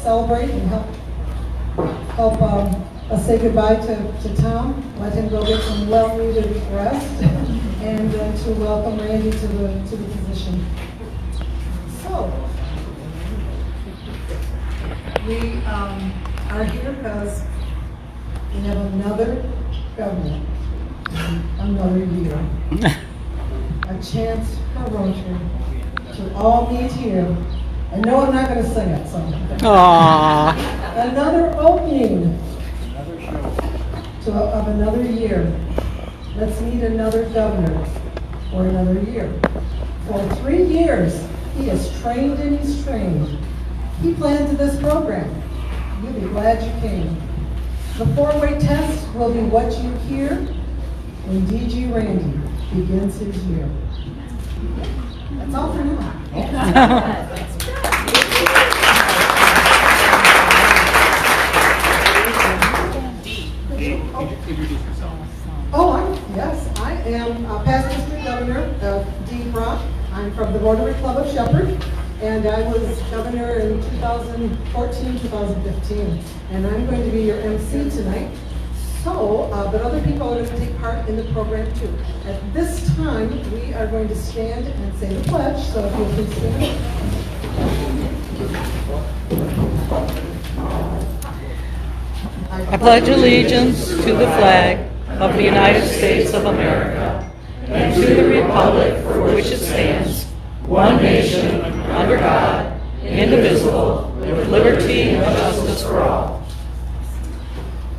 Celebrate and help us say goodbye to Tom. Let him go get some well-needed rest, and to welcome Randy to the position. So we are here because we have another governor, another year, a chance for Rotary to all meet here. I know I'm not going to sing it, so. Aww. Another opening of another year. Let's meet another governor for another year. For 3 years, he is trained and he's trained. He planned this program. You'll be glad you came. The 4-way test will be what you hear when DG Randy begins his year. That's all for now. Yes, I am past district governor of D. Brock. I'm from the Rotary Club of Shepherd, and I was governor in 2014, 2015. And I'm going to be your MC tonight. So, but other people are going to take part in the program too. At this time, we are going to stand and say the pledge. So if you'll please stand. I pledge allegiance to the flag of the United States of America and to the republic for which it stands, one nation, under God, indivisible, with liberty and justice for all.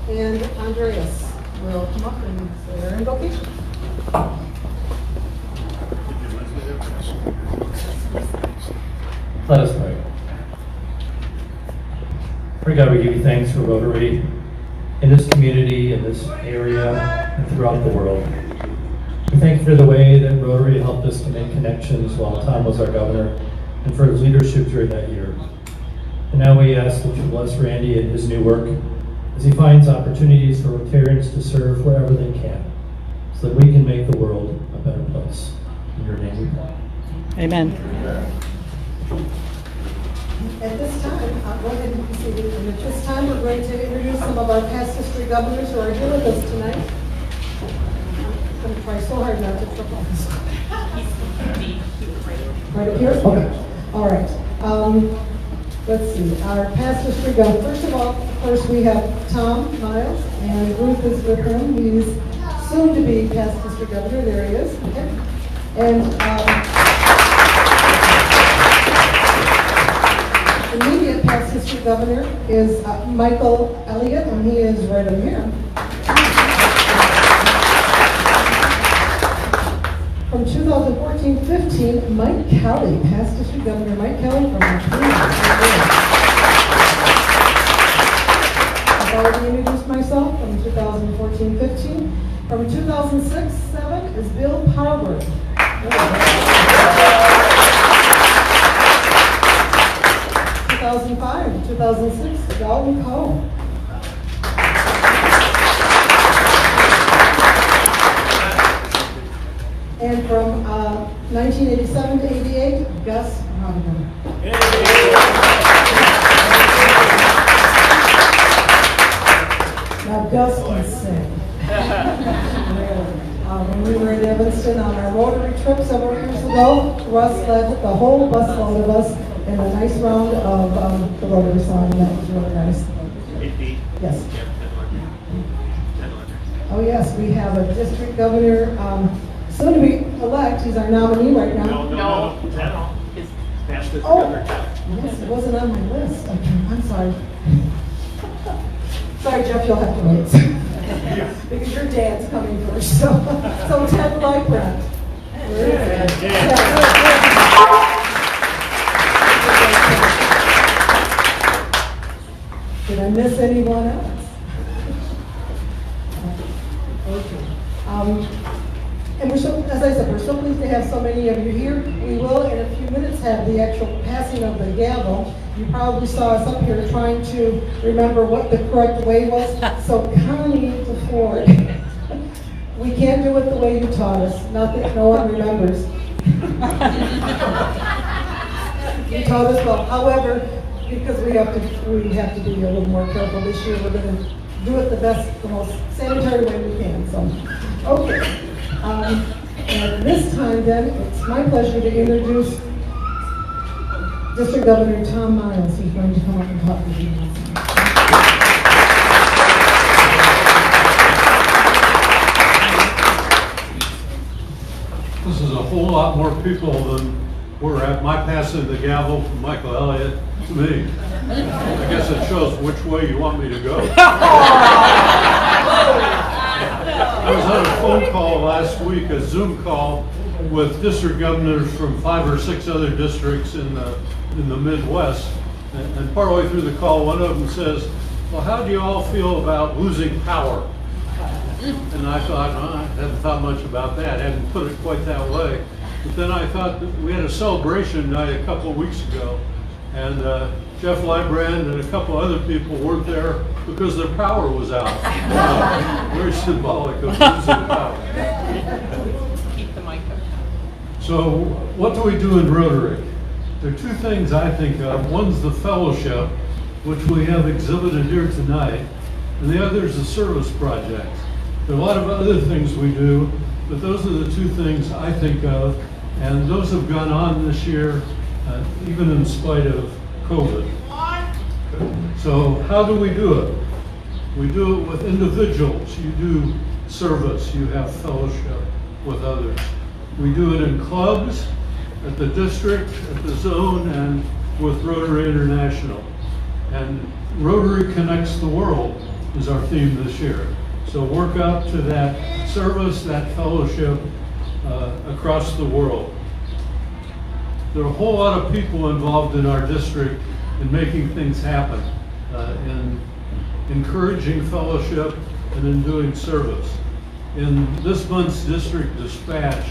And Andreas will come up and say their invocation. Let us pray. Lord God, we give you thanks for Rotary in this community, in this area, and throughout the world. We thank you for the way that Rotary helped us to make connections while Tom was our governor, and for his leadership during that year. And now we ask that you bless Randy and his new work as he finds opportunities for Rotarians to serve wherever they can, so that we can make the world a better place. In your name we pray. Amen. At this time, go ahead and be seated. And at this time, we're going to introduce some of our past history governors who are here with us tonight. I'm going to try so hard not to trip on this. Right up here? Okay. All right. Let's see. Our past history governor. First of all, of course, we have Tom Miles, and Ruth is with him. He's soon to be past history governor. There he is. Okay. And immediate past history governor is Michael Elliott, and he is right in here. From 2014-15, Mike Kelly, past district governor Mike Kelly from I've already introduced myself from 2014-15. From 2006-7 is Bill Parber. 2005 to 2006, Dalton Coe. And from 1987 to 88, Gus Rodigan. Now Gus can sing. When we were in Evanston on our Rotary trip several years ago, Russ led the whole busload of us in a nice round of the Rotary song, and that was really nice. Yes. Oh yes, we have a district governor, soon to be elect. He's our nominee right now. No. His past Oh, yes, it wasn't on my list. Okay, I'm sorry. Sorry, Jeff, you'll have to wait. Because your dad's coming first. So Ted Lightbrandt. Where is it? Did I miss anyone else? Okay. And we're so, as I said, we're so pleased to have so many of you're here. We will in a few minutes have the actual passing of the gavel. You probably saw us up here trying to remember what the correct way was. So Connie DeFord, we can't do it the way you taught us. Not that no one remembers. You taught us well. However, because we have to be a little more careful this year, we're going to do it the most sanitary way we can. So, okay. And this time, then, it's my pleasure to introduce District Governor Tom Miles, who's going to come up and talk with you. This is a whole lot more people than were at my passing the gavel from Michael Elliott to me. I guess it shows which way you want me to go. I was on a phone call last week, a Zoom call, with district governors from 5 or 6 other districts in the Midwest. And partway through the call, one of them says, well, how do you all feel about losing power? And I thought, I hadn't thought much about that, hadn't put it quite that way. But then I thought that we had a celebration night a couple of weeks ago, and Jeff Lybrand and a couple other people weren't there because their power was out. Very symbolic of losing power. Keep the mic up. So what do we do in Rotary? There are 2 things I think of. One's the fellowship, which we have exhibited here tonight, and the other is the service projects. There are a lot of other things we do, but those are the 2 things I think of, and those have gone on this year, even in spite of COVID. So how do we do it? We do it with individuals. You do service, you have fellowship with others. We do it in clubs, at the district, at the zone, and with Rotary International. And Rotary Connects the World is our theme this year. So work up to that service, that fellowship across the world. There are a whole lot of people involved in our district in making things happen, in encouraging fellowship and in doing service. In this month's district dispatch,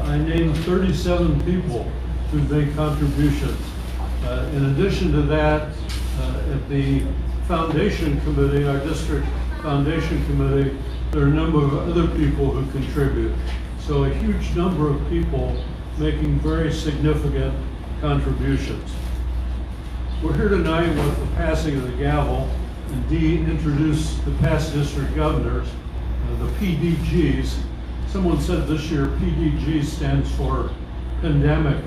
I named 37 people who made contributions. In addition to that, at the foundation committee, our district foundation committee, there are a number of other people who contribute. So a huge number of people making very significant contributions. We're here tonight with the passing of the gavel, and Dee introduced the past district governors, the PDGs. Someone said this year PDG stands for pandemic.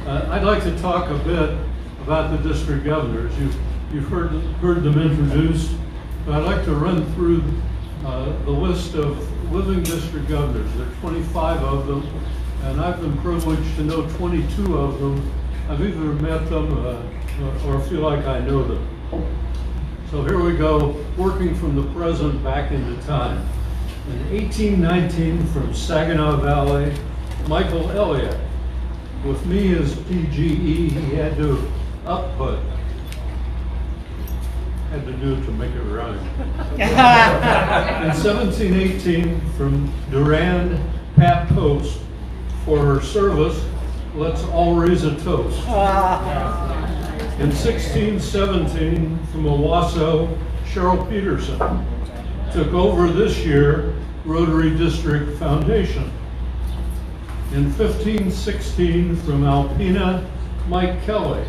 I'd like to talk a bit about the district governors. You've heard them introduced, but I'd like to run through the list of living district governors. There are 25 of them, and I've been privileged to know 22 of them. I've either met them or feel like I know them. So here we go, working from the present back into time. In 1819, from Saginaw Valley, Michael Elliott. With me as PGE, he had to upput. Had to do it to make it rhyme. In 1718, from Durand, Pat Post. For her service, let's all raise a toast. In 1617, from Owasso, Cheryl Peterson took over this year Rotary District Foundation. In 1516, from Alpena, Mike Kelly,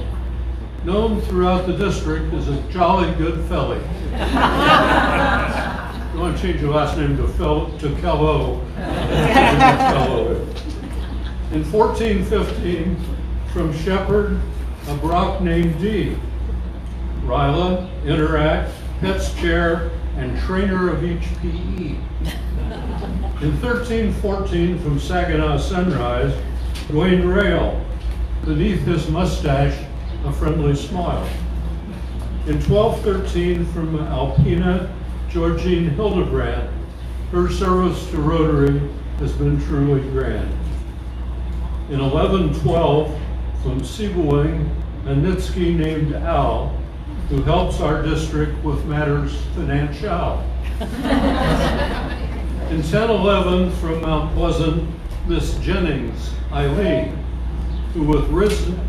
known throughout the district as a jolly good felly. You want to change your last name to Kello. In 1415, from Shepherd, a Brock named Dee. Ryla, Interact, Pets Chair, and trainer of each PE. In 1314, from Saginaw Sunrise, Dwayne Rail, beneath his mustache, a friendly smile. In 1213, from Alpena, Georgine Hildebrand, her service to Rotary has been truly grand. In 1112, from Sebewaing, a Nitsky named Al, who helps our district with matters financial. In 1011 from Mount Pleasant, Miss Jennings, Eileen, who with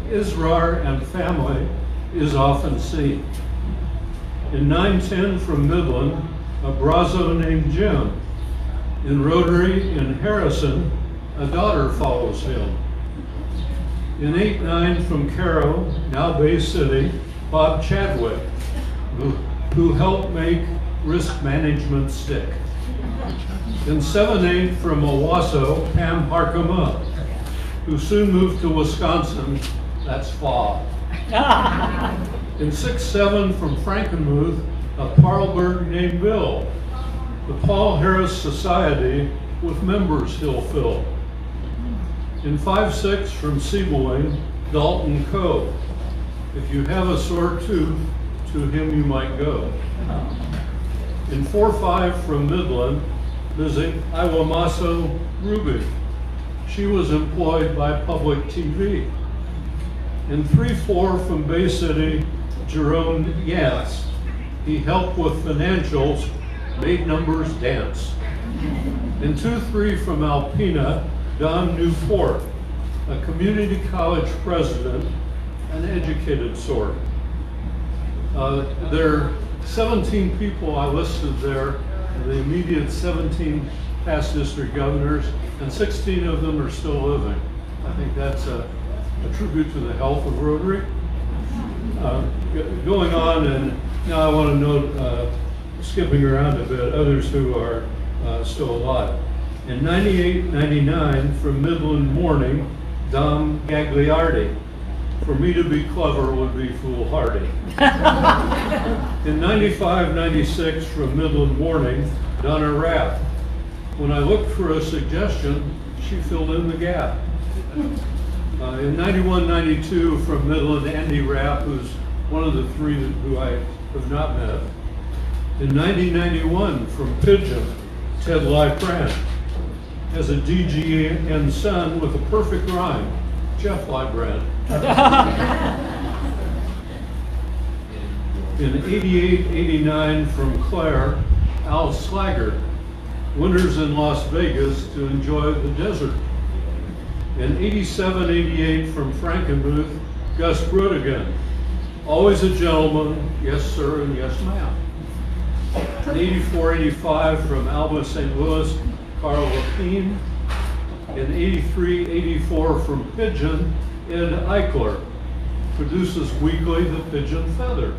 Israr and family is often seen. In 910 from Midland, a Brazo named Jim. In Rotary in Harrison, a daughter follows him. In 8-9 from Cairo, now Bay City, Bob Chadwick, who helped make risk management stick. In 7-8 from Owasso, Pam Harkema, who soon moved to Wisconsin, that's FA. In 6-7 from Frankenmuth, a Parlberg named Bill, the Paul Harris Society with members he'll fill. In 5-6 from Siebelwing, Dalton Cove, if you have a sore tooth, to him you might go. In 4-5 from Midland, Ms. Iwamaso Ruby, she was employed by public TV. In 3-4 from Bay City, Jerome Yass, he helped with financials, made numbers dance. In 2-3 from Alpena, Don Newport, a community college president, an educated sort. There are 17 people I listed there, the immediate 17 past district governors, and 16 of them are still living. I think that's a tribute to the health of Rotary. Going on, and now I want to note, skipping around a bit, others who are still alive. In 98-99, from Midland Morning, Dom Gagliardi. For me to be clever would be foolhardy. In 95-96, from Midland Morning, Donna Rapp. When I looked for a suggestion, she filled in the gap. In 91-92, from Midland, Andy Rapp, who's one of the three who I have not met. In 90-91, from Pigeon, Ted Lyprand. Has a DGN son with a perfect rhyme, Jeff Lybrand. In 88-89 from Claire, Al Slaggert, winters in Las Vegas to enjoy the desert. In 87-88 from Frankenmuth, Gus Brodigan, always a gentleman, yes sir and yes ma'am. In 84-85 from Alba St. Louis, Carl Lapine. In 83-84 from Pigeon, Ed Eichler, produces weekly The Pigeon Feather.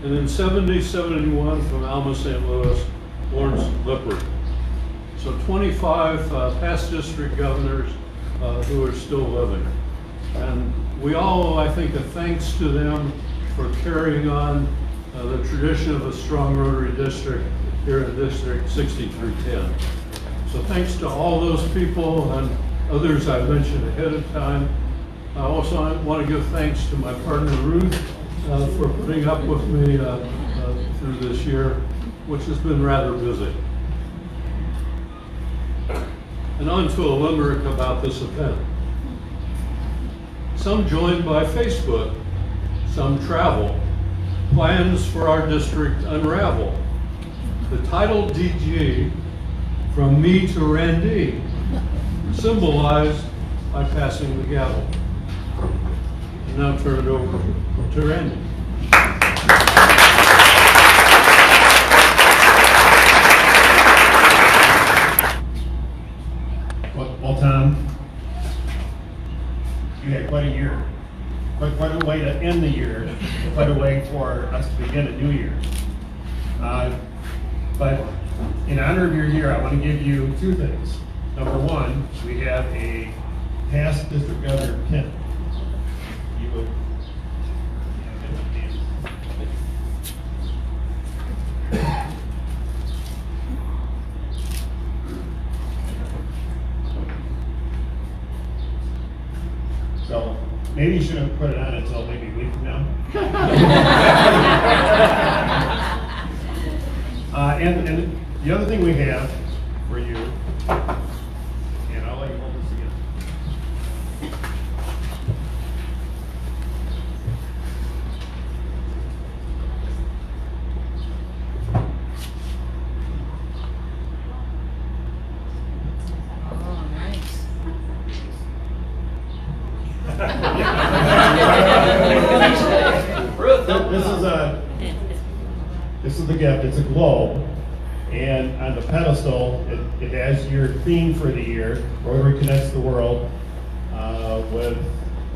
And in 70-71 from Alma St. Louis, Lawrence Lippert. So 25 past district governors who are still living. And we all, I think, a thanks to them for carrying on the tradition of a strong Rotary district here in District 6310. So thanks to all those people and others I mentioned ahead of time. I also want to give thanks to my partner Ruth for putting up with me through this year, which has been rather busy. And on to a limerick about this event. Some joined by Facebook, some travel. Plans for our district unravel. The title DG, from me to Randy, symbolized by passing the gavel. And now turn it over to Randy. Well, Tom, you had quite a year. Quite a way to end the year, quite a way for us to begin a new year. But in honor of your year, I want to give you two things. Number one, we have a past district governor pin. You would. So maybe you shouldn't put it on until maybe a week from now. And the other thing we have for you, and I'll let you hold this again. This is the gift. It's a globe, and on the pedestal, it has your theme for the year. Rotary connects the world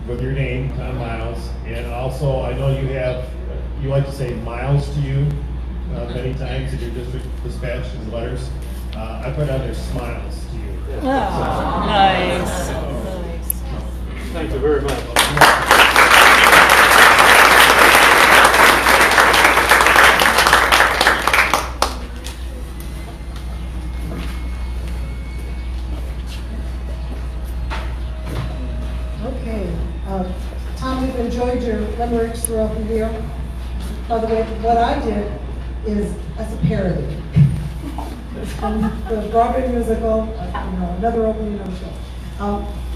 with your name, Tom Miles, and also I know you like to say Miles to you many times in your district dispatch and letters. I put on there Smiles to you. Nice. Thank you very much. Okay, Tom, we've enjoyed your limericks throughout the year. By the way, what I did is as a parody. It's from the Broadway musical, another opening of the show.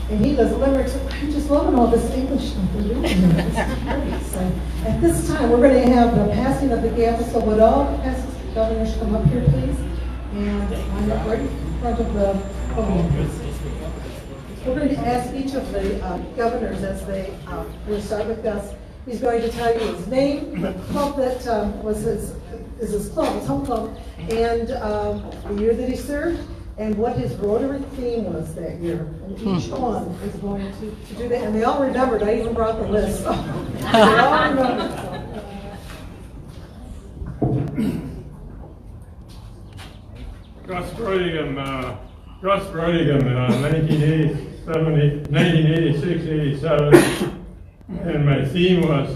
And he does limericks. I'm just loving all this English stuff they're doing here. This is great. So at this time, we're going to have the passing of the gavel. So would all past governors come up here, please? And line up right in front of the podium, please. We're going to ask each of the governors as they, we'll start with Gus. He's going to tell you his name, the club that was his club, his home club, and the year that he served, and what his Rotary theme was that year. And each one is going to do that. And they all remembered. I even brought the list. So they all remembered. Gus Brodigan, 1986, 87, and my theme was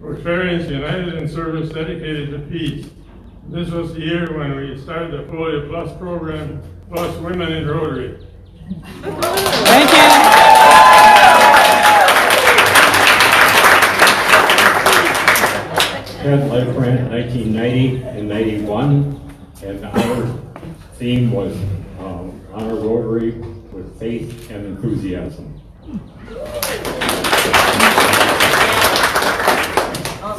Rotarians United in Service Dedicated to Peace. This was the year when we started the Folio Plus program, plus Women in Rotary. Thank you. Had Life Grant 1990 and 91, and our theme was honor Rotary with faith and enthusiasm.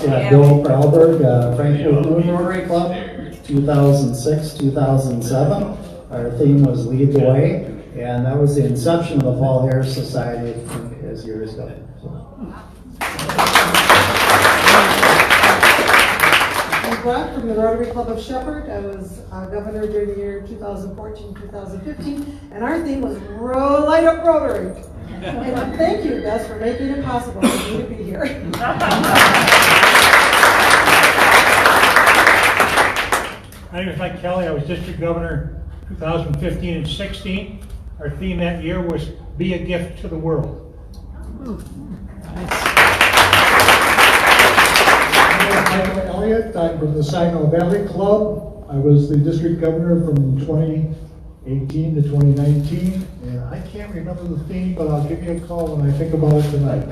Bill Pralberg, Frankenmuth Rotary Club, 2006, 2007. Our theme was Lead the Way, and that was the inception of the Paul Harris Society as years ago. I'm Brock from the Rotary Club of Shepherd. I was governor during the year 2014-2015, and our theme was Light Up Rotary. And thank you, Gus, for making it possible for me to be here. My name is Mike Kelly. I was district governor 2015 and 16. Our theme that year was Be a Gift to the World. Michael Elliott. I'm from the Saginaw Valley Club. I was the district governor from 2018 to 2019, and I can't remember the theme, but I'll give you a call when I think about it tonight.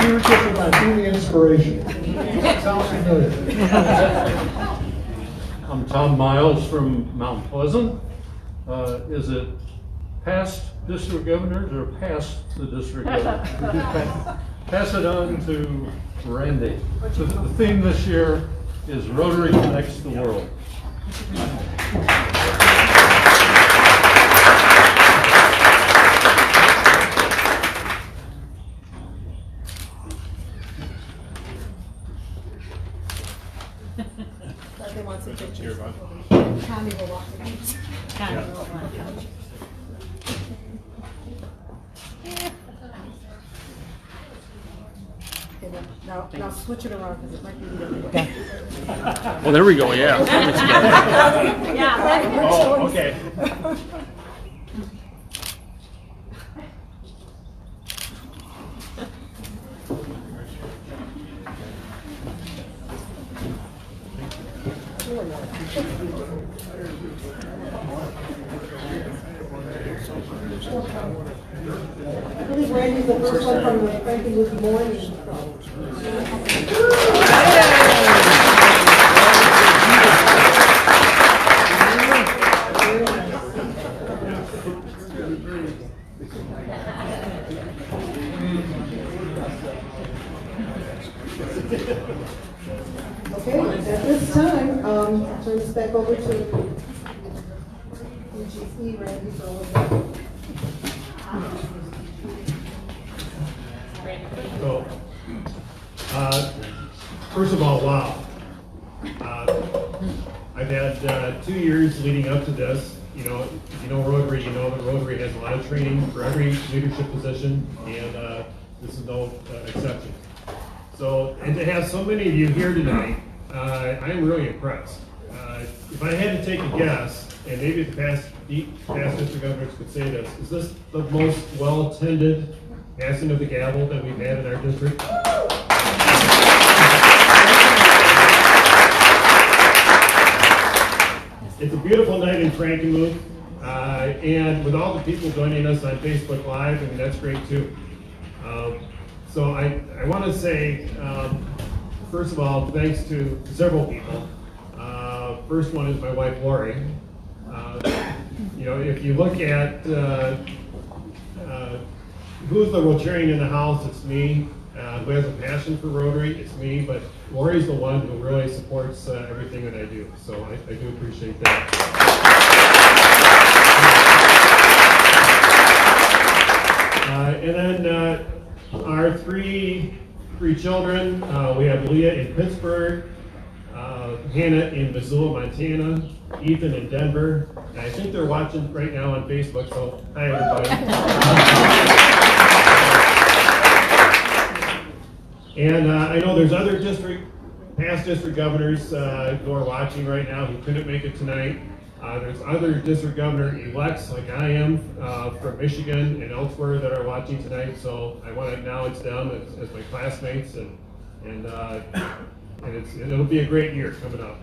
You're just about the inspiration. Sounds familiar. I'm Tom Miles from Mount Pleasant. Is it past district governors or past the district governor? Pass it on to Randy. So the theme this year is Rotary Connects the World. Wants a picture. Tommy will walk it out. Now switch it around because it might be okay. Well, there we go, yeah. Yeah. Okay. I believe Randy's the first one from the Frankenmuth morning. Okay, at this time, turn this back over to UGC, Randy, for a little bit. So, first of all, wow. I've had 2 years leading up to this. You know, if you know Rotary, you know that Rotary has a lot of training for every leadership position, and this is no exception. So, and to have so many of you here tonight, I'm really impressed. If I had to take a guess, and maybe the past district governors could say this, is this the most well-attended passing of the gavel that we've had in our district? It's a beautiful night in Frankenmuth, and with all the people joining us on Facebook Live, I mean, that's great too. So I want to say, first of all, thanks to several people. First one is my wife, Lori. You know, if you look at who's the Rotarian in the house, it's me. Who has a passion for Rotary, it's me, but Lori's the one who really supports everything that I do. So I do appreciate that. And then our three children, we have Leah in Pittsburgh, Hannah in Missoula, Montana, Ethan in Denver, and I think they're watching right now on Facebook, so hi everybody. And I know there's other past district governors who are watching right now who couldn't make it tonight. There's other district governor-elects like I am from Michigan and elsewhere that are watching tonight, so I want to acknowledge them as my classmates, and it'll be a great year coming up.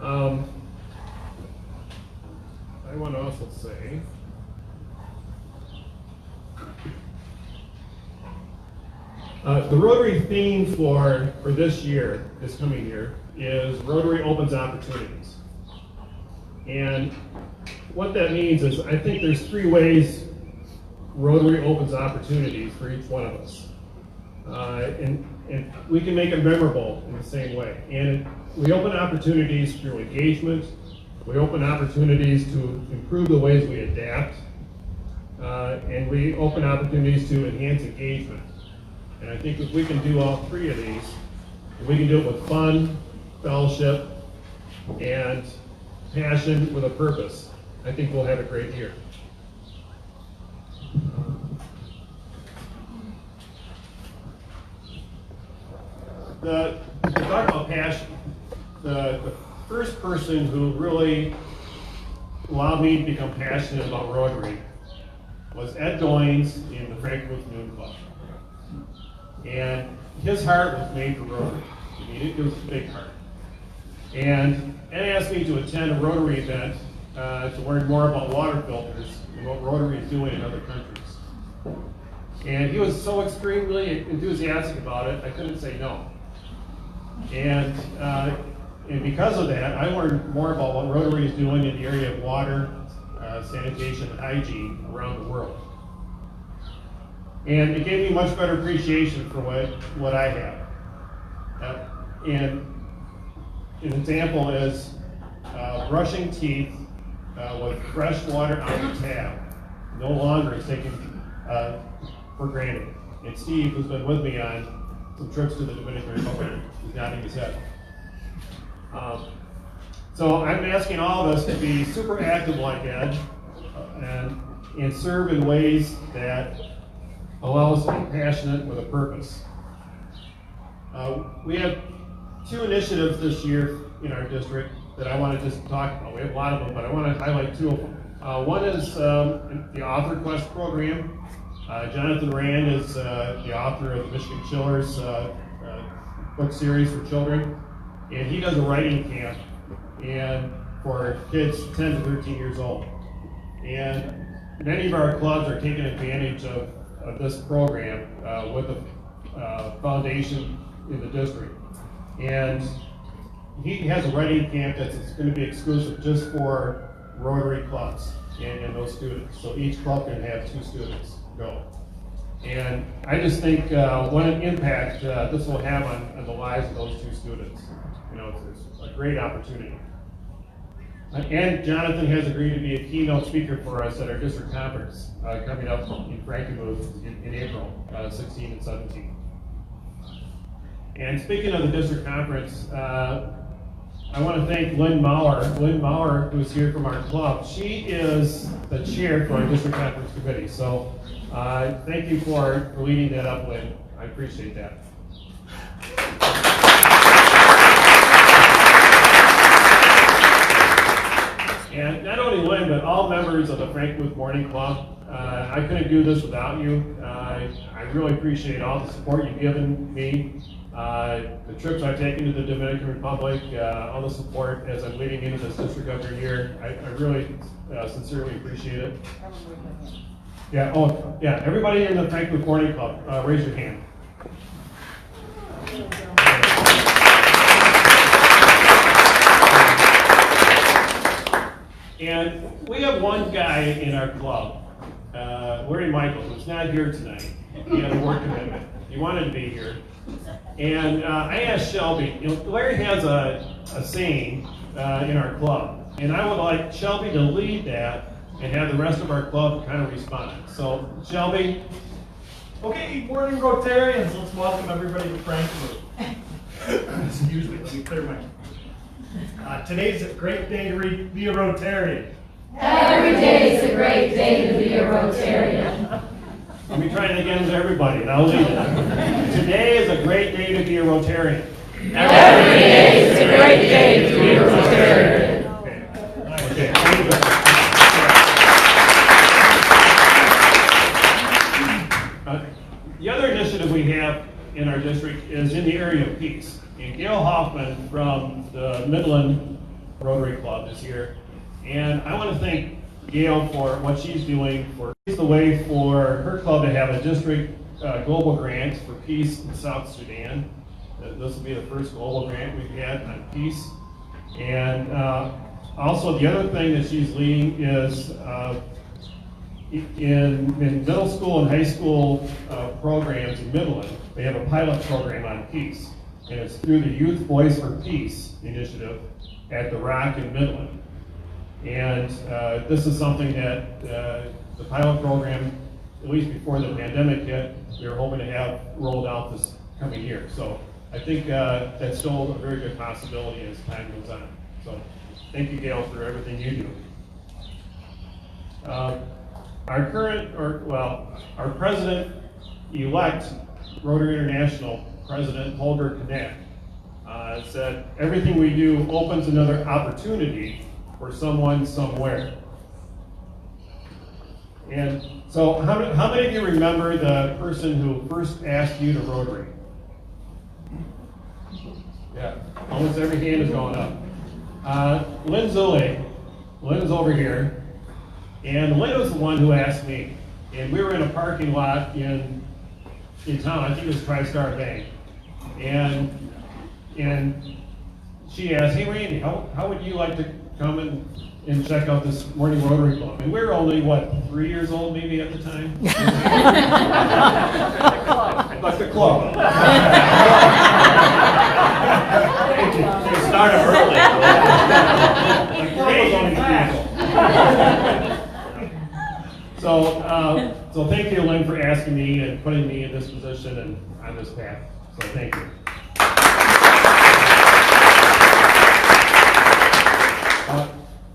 I want to also say, the Rotary theme for this coming year, is Rotary opens opportunities. And what that means is, I think there's 3 ways Rotary opens opportunities for each one of us. And we can make it memorable in the same way. And we open opportunities through engagement. We open opportunities to improve the ways we adapt. And we open opportunities to enhance engagement. And I think if we can do all 3 of these, we can do it with fun, fellowship, and passion with a purpose, I think we'll have a great year. To talk about passion, the first person who really allowed me to become passionate about Rotary was Ed Doynes in the Frankenmuth Noon Club. And his heart was made for Rotary. I mean, it was a big heart. And Ed asked me to attend a Rotary event to learn more about water filters and what Rotary is doing in other countries. And he was so extremely enthusiastic about it, I couldn't say no. And because of that, I learned more about what Rotary is doing in the area of water, sanitation, and hygiene around the world. And it gave me much better appreciation for what I have. And an example is brushing teeth with fresh water out of the tap no longer is taken for granted. And Steve, who's been with me on some trips to the Dominican Republic, is nodding his head. So I'm asking all of us to be super active like Ed and serve in ways that allow us to be passionate with a purpose. We have 2 initiatives this year in our district that I want to just talk about. We have a lot of them, but I want to highlight 2 of them. One is the Author Quest program. Jonathan Rand is the author of the Michigan Chillers book series for children, and he does a writing camp for kids 10 to 13 years old. And many of our clubs are taking advantage of this program with the foundation in the district. And he has a writing camp that's going to be exclusive just for Rotary clubs and those students. So each club can have 2 students go. And I just think what an impact this will have on the lives of those 2 students. You know, it's a great opportunity. And Jonathan has agreed to be a keynote speaker for us at our district conference coming up in Frankenmuth in April 16 and 17. And speaking of the district conference, I want to thank Lynn Maurer. Lynn Maurer, who's here from our club, she is the chair for our district conference committee. So thank you for leading that up, Lynn. I appreciate that. And not only Lynn, but all members of the Frankenmuth Morning Club. I couldn't do this without you. I really appreciate all the support you've given me. The trips I've taken to the Dominican Republic, all the support as I'm leading into this district governor year, I really sincerely appreciate it. Yeah, oh, yeah, everybody in the Frankenmuth Morning Club, raise your hand. And we have one guy in our club, Larry Michael, who's not here tonight. He had a work commitment. He wanted to be here. And I asked Shelby, Larry has a saying in our club, and I would like Shelby to lead that and have the rest of our club kind of respond. So, Shelby. Okay, morning Rotarians. Let's welcome everybody to Frankenmuth. Excuse me, let me clear my... today's a great day to be a Rotarian. Every day is a great day to be a Rotarian. Let me try it again with everybody, and I'll lead it. Today is a great day to be a Rotarian. Every day is a great day to be a Rotarian. Okay. The other initiative we have in our district is in the area of peace. And Gail Hoffman from the Midland Rotary Club is here. And I want to thank Gail for what she's doing for the way for her club to have a district global grant for peace in South Sudan. This will be the first global grant we've had on peace. And also the other thing that she's leading is in middle school and high school programs in Midland, they have a pilot program on peace. And it's through the Youth Voice for Peace initiative at the Rock in Midland. And this is something that the pilot program, at least before the pandemic hit, we were hoping to have rolled out this coming year. So I think that's still a very good possibility as time goes on. So thank you, Gail, for everything you do. Our president-elect, Rotary International President Holger Knapp, said, everything we do opens another opportunity for someone somewhere. And so how many of you remember the person who first asked you to Rotary? Yeah, almost every hand is going up. Lynn Zulli. Lynn's over here. And Lynn was the one who asked me. And we were in a parking lot in town, I think it was TriStar Bank. And she asked, hey Randy, how would you like to come and check out this morning Rotary Club? And we were only, 3 years old maybe at the time? Like the club. They started early. The club was only 3 years old. So thank you, Lynn, for asking me and putting me in this position and on this path. So thank you.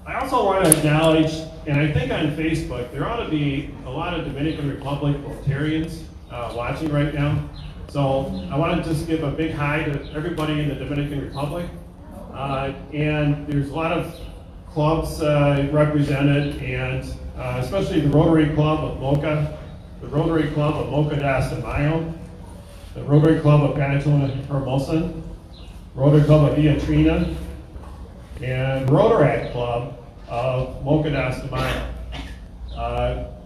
I also want to acknowledge, and I think on Facebook, there ought to be a lot of Dominican Republic Rotarians watching right now. So I want to just give a big hi to everybody in the Dominican Republic. And there's a lot of clubs represented, and especially the Rotary Club of Moca, the Rotary Club of Moca de Mayo, the Rotary Club of Panatona Hermosa, Rotary Club of Villa Trina, and Rotaract Club of Moca de Mayo.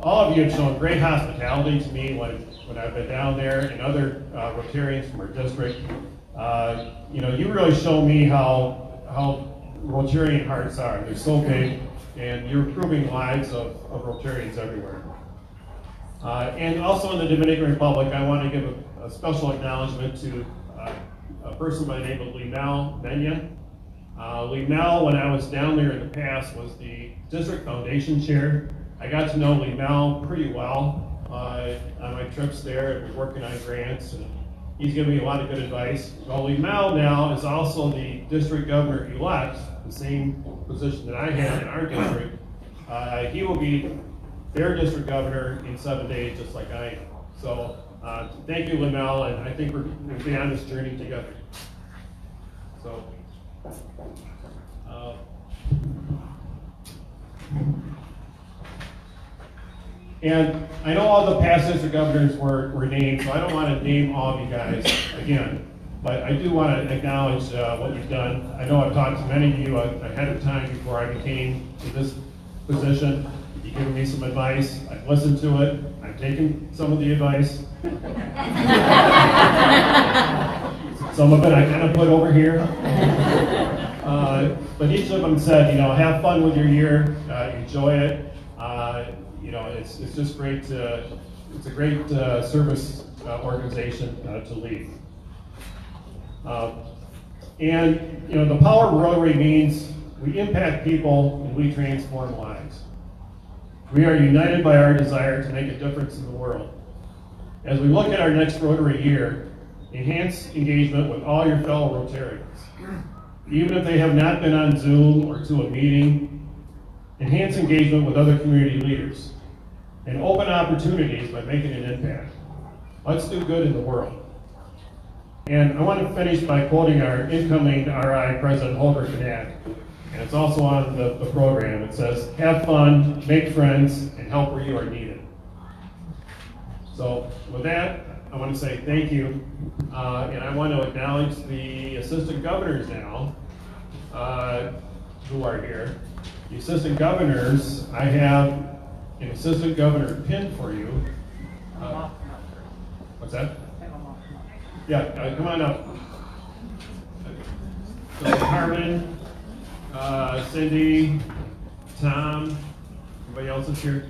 All of you have shown great hospitality to me when I've been down there, and other Rotarians from our district. You really show me how Rotarian hearts are. They're so big, and you're improving lives of Rotarians everywhere. And also in the Dominican Republic, I want to give a special acknowledgement to a person by the name of Linel Mena. Lee Mel, when I was down there in the past, was the district foundation chair. I got to know Lee Mel pretty well on my trips there, and working on grants, and he's given me a lot of good advice. Well, Lee Mel now is also the district governor-elect, the same position that I have in our district. He will be their district governor in 7 days, just like I am. So thank you, Lee Mel, and I think we're going to be on this journey together. So. And I know all the past district governors were named, so I don't want to name all of you guys again, but I do want to acknowledge what you've done. I know I've talked to many of you ahead of time before I became in this position. You've given me some advice. I've listened to it. I've taken some of the advice. Some of it I kind of put over here. But each of them said, have fun with your year, enjoy it. It's just great. It's a great service organization to lead. And the power of Rotary means we impact people and we transform lives. We are united by our desire to make a difference in the world. As we look at our next Rotary year, enhance engagement with all your fellow Rotarians. Even if they have not been on Zoom or to a meeting, enhance engagement with other community leaders, and open opportunities by making an impact. Let's do good in the world. And I want to finish by quoting our incoming RI President Holger Knack, and it's also on the program. It says, have fun, make friends, and help where you are needed. So with that, I want to say thank you, and I want to acknowledge the assistant governors now who are here. The assistant governors, I have an assistant governor pin for you. What's that? Yeah, come on up. So Carmen, Cindy, Tom, everybody else is here?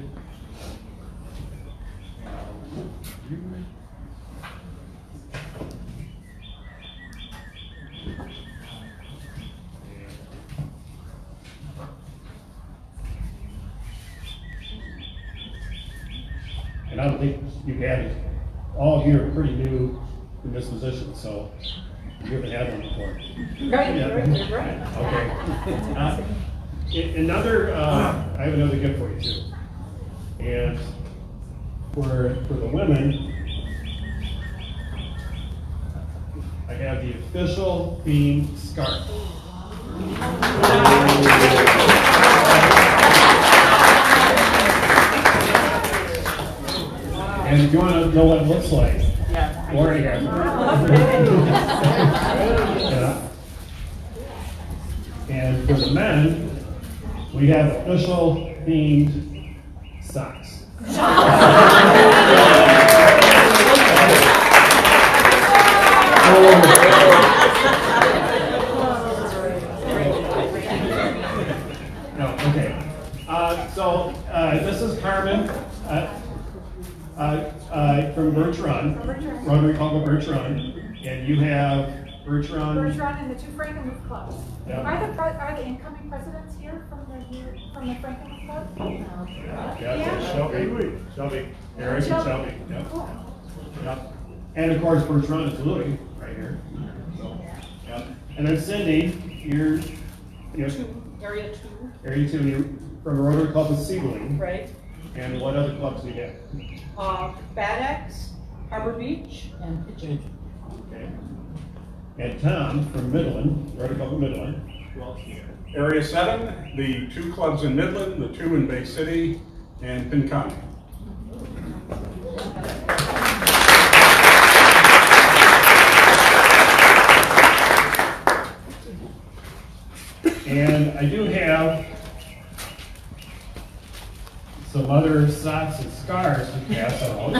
And I don't think you've had it. All of you are pretty new in this position, so you haven't had one before. Right, Yeah. right. Okay. I have another gift for you too. And for the women, I have the official theme scarf. And if you want to know what it looks like, Lori has it. Yeah. And for the men, we have official themed socks. No, okay. So this is Carmen from Birch Run, Rotary Club of Birch Run, and you have Birch Run. Birch Run and the two Frankenmuth clubs. Yeah. Are the incoming presidents here from the Frankenmuth club? Yeah. Shelby. Eric and Shelby. Yep. Cool. Yep. And of course, Birch Run is Louis right here. So, yep. And then Cindy, you're Area 2. Area 2. You're from Rotary Club of Sebring. Right. And what other clubs do you have? Bad Axe, Harbor Beach, and Pigeon. Okay. And Tom from Midland, Rotary Club of Midland. Area 7, the two clubs in Midland, the two in Bay City, and Pinconning. And I do have some other socks and scarves to pass out.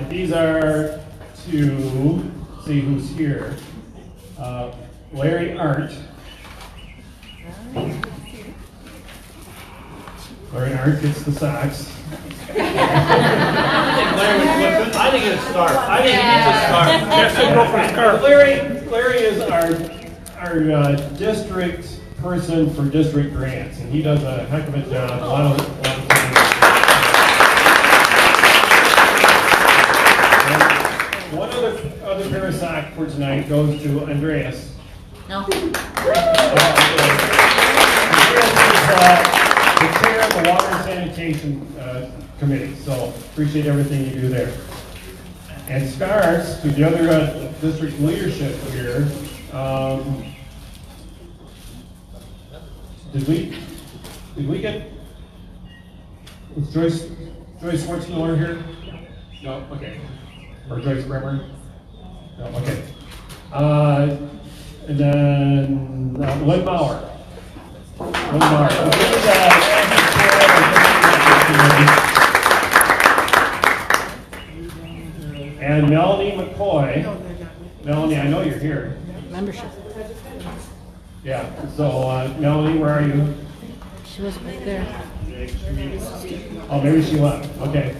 These are to see who's here. Larry Arndt. Larry Arndt gets the socks. I didn't get a scarf. I didn't get a scarf. Yes, go for a scarf. Larry is our district person for district grants, and he does a heck of a job. A lot of things. And one other pair of socks for tonight goes to Andreas. No. The chair of the Water and Sanitation Committee, so appreciate everything you do there. And scars to the other district leadership here. Did we get, was Joyce Schwartzmiller here? No, okay. Or Joyce Bremer? No, okay. And then Lynn Mauer. And Melanie McCoy. Melanie, I know you're here. Membership. Yeah, so Melanie, where are you? She was back there. Oh, maybe she left. Okay.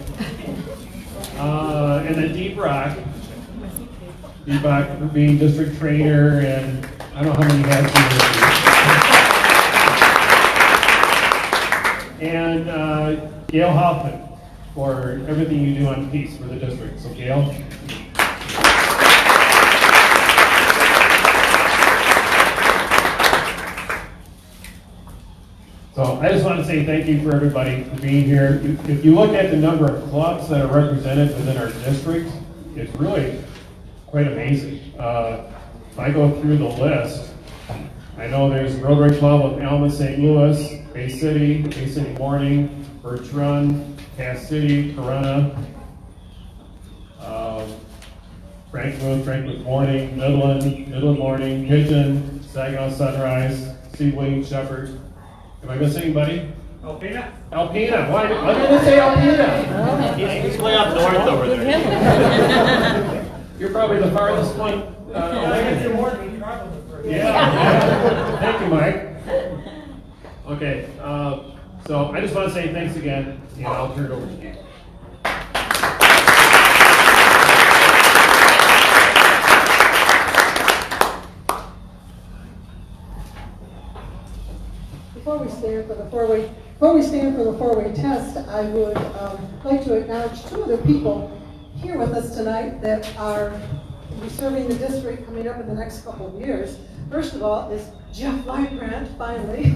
And then Deep Rock being district trainer, and I don't know how many hats he has. And Gail Hoffman for everything you do on peace for the district. So Gail. So I just want to say thank you for everybody for being here. If you look at the number of clubs that are represented within our district, it's really quite amazing. If I go through the list, I know there's Rotary Club of Alma, St. Louis, Bay City Morning, Birch Run, Cass City, Corona, Frankenmuth Morning, Midland Morning, Pigeon, Saginaw Sunrise, Seawing, Shepherd. Am I missing anybody? Alpena? Alpena. Why did I say Alpena? He's way up north over there. You're probably the farthest one. Yeah. Thank you, Mike. Okay. So I just want to say thanks again, and I'll turn it over to you. Before we stand for the four-way test, I would like to acknowledge two other people here with us tonight that are serving the district coming up in the next couple of years. First of all is Jeff Lightgrant, finally.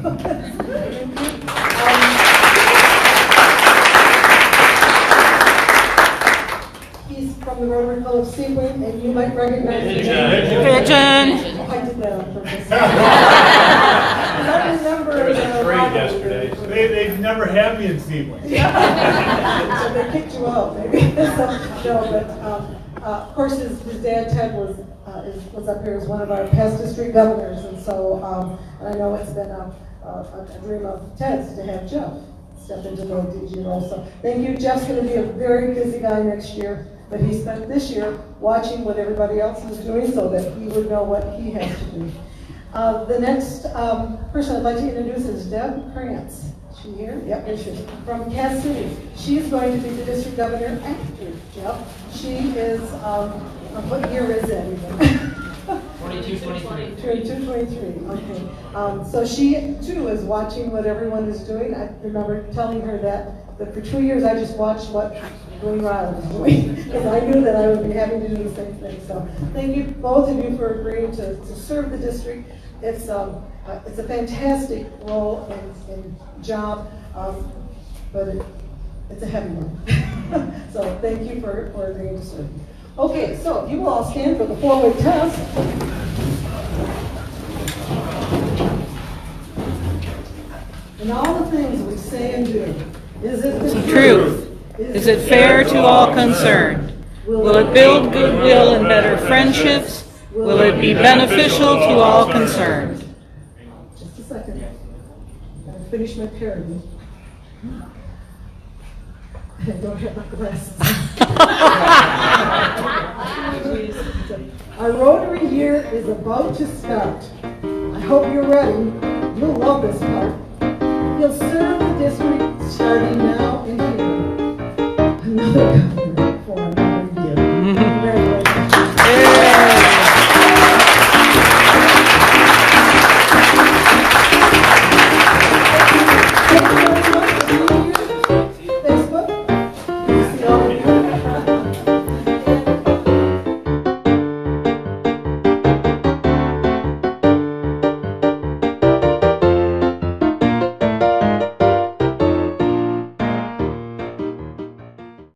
He's from the Rotary Club of Seawing, and you might recognize him. Pigeon. I did that on purpose. I remember yesterday. They've never had me in Seawing. So they kicked you out, maybe. Of course, his dad Ted was up here as one of our past district governors, and so and I know it's been a dream of Ted's to have Jeff step into the DG role. So thank you. Jeff's going to be a very busy guy next year, but he spent this year watching what everybody else is doing so that he would know what he has to do. The next person I'd like to introduce is Deb Krantz. Is she here? Yep, there she is. From Cass City. She's going to be the district governor after Jeff. She is, what year is that even? 22-23. Okay. So she too is watching what everyone is doing. I remember telling her that for 2 years I just watched what Dwayne Riley was doing because I knew that I would be having to do the same thing. So thank you, both of you, for agreeing to serve the district. It's a fantastic role and job, but it's a heavy one. So thank you for agreeing to serve. Okay, so you will all stand for the four-way test. In all the things we say and do, is it the Truth. Is it fair to all concerned? Will it build goodwill and better friendships? Will it be beneficial to all concerned? Just a second. I'll finish my parody. I don't have my glasses. Our Rotary year is about to start. I hope you're ready. You'll love this part. You'll serve the district starting now and here. Another